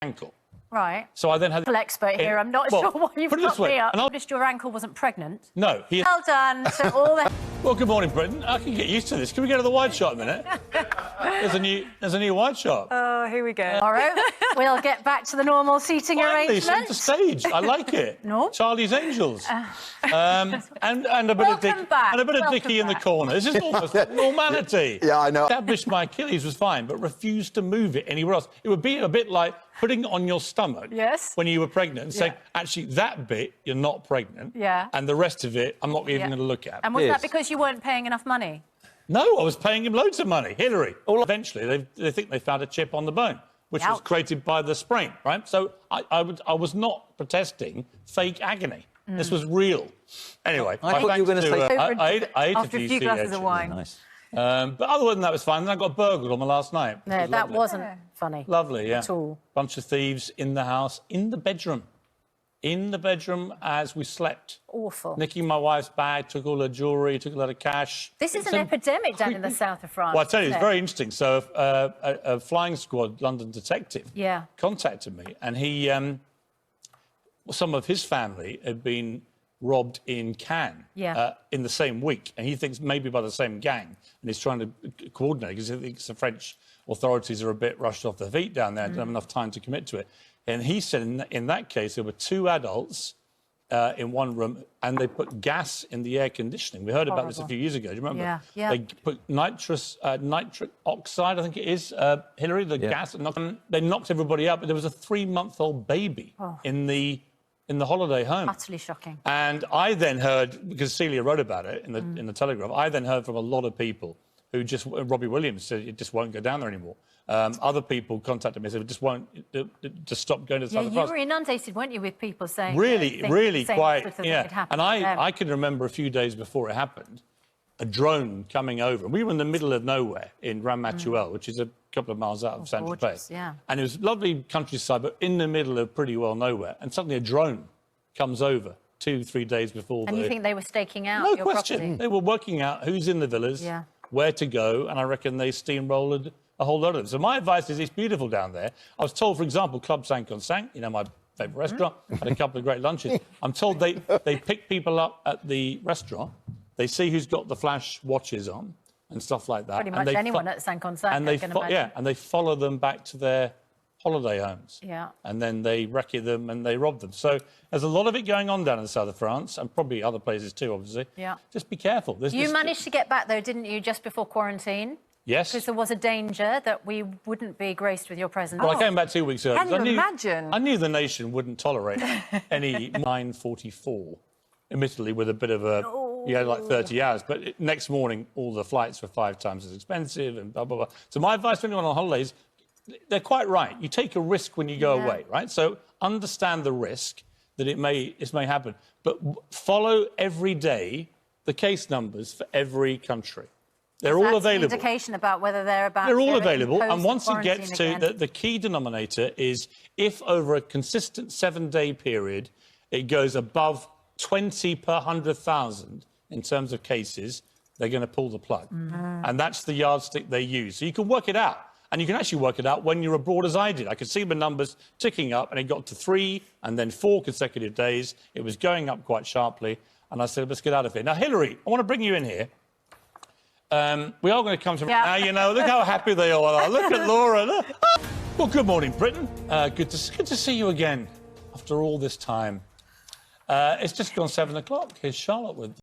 ankle. Right. So I then had... expert here. I'm not sure why you've got me up. And Noticed your ankle wasn't pregnant. No. Well done to all the... Well, good morning, Britain. I can get used to this. Can we go to the wide shot a minute? There's a new wide shot. Oh, here we go. Tomorrow, we'll get back to the normal seating arrangement. Centre stage. I like it. No. Charlie's Angels. And a bit of Dickie in the corner. This is almost normality. Yeah, I know. Established my Achilles was fine, but refused to move it anywhere else. It would be a bit like putting it on your stomach when you were pregnant and saying, actually, that bit, you're not pregnant. Yeah. And the rest of it, I'm not even going to look at. And was that because you weren't paying enough money? No, I was paying him loads of money. Hillary. Eventually, they think they found a chip on the bone, which was created by the sprain, right? So I was not protesting fake agony. This was real. Anyway, I thought you were going to say... I ate after a few glasses of wine. Nice. But other than that, it was fine. Then I got burgled on my last night. No, that wasn't funny. Lovely, yeah. At all. Bunch of thieves in the house, in the bedroom. In the bedroom as we slept. Awful. Nicking my wife's bag, took all her jewellery, took a lot of cash. This is an epidemic down in the south of France. Well, I tell you, it's very interesting. So a flying squad London detective contacted me, and he, some of his family had been robbed in Cannes in the same week, and he thinks maybe by the same gang, and he's trying to coordinate because he thinks the French authorities are a bit rushed off their feet down there and don't have enough time to commit to it. And he said in that case there were two adults in one room, and they put gas in the air conditioning. We heard about this a few years ago. Do you remember? Yeah. They put nitric oxide, I think it is, Hillary, the gas. And they knocked everybody out, but there was a 3-month-old baby in the holiday home. Utterly shocking. And I then heard, because Celia wrote about it in the Telegraph, I then heard from a lot of people who just... Robbie Williams said it just won't go down there anymore. Other people contacted me and said, just won't... Just stop going to the south of France. You were inundated, weren't you, with people saying... Really quite, yeah. And I can remember a few days before it happened, a drone coming over. We were in the middle of nowhere in Ramatuelle, which is a couple of miles out of Saint-Tropez. Yeah. And it was lovely countryside, but in the middle of pretty well nowhere. And suddenly a drone comes over 2-3 days before... And you think they were staking out your property? Question. They were working out who's in the villas, where to go, and I reckon they steamrolled a whole lot of them. So my advice is it's beautiful down there. I was told, for example, Club Saint-Constant, you know, my favourite restaurant, had a couple of great lunches. I'm told they pick people up at the restaurant, they see who's got the flash watches on and stuff like that. Pretty much anyone at Saint-Constant, I can imagine. And they follow them back to their holiday homes. Yeah. And then they wreck them and they rob them. So there's a lot of it going on down in the south of France, and probably other places too, obviously. Yeah. Just be careful. You managed to get back, though, didn't you, just before quarantine? Yes. Because there was a danger that we wouldn't be graced with your presence. Well, I came back 2 weeks early. Can you imagine? I knew the nation wouldn't tolerate any 9:44, admittedly with a bit of a... You had like 30 hours, but next morning all the flights were 5 times as expensive and blah, blah, blah. So my advice to anyone on holidays, they're quite right. You take a risk when you go away, right? So understand the risk that this may happen, but follow every day the case numbers for every country. They're all available. An indication about whether they're all available, and once it gets to the key denominator is if over a consistent 7-day period it goes above 20 per 100,000 in terms of cases, they're going to pull the plug. And that's the yardstick they use. So you can work it out. And you can actually work it out when you're abroad, as I did. I could see the numbers ticking up, and it got to 3 and then 4 consecutive days. It was going up quite sharply. And I said, let's get out of here. Now, Hillary, I want to bring you in here. We are going to come to... Now, you know, look how happy they all are. Look at Laura. Look. Well, good morning, Britain. Good to see you again after all this time. It's just gone 7 o'clock. Here's Charlotte with...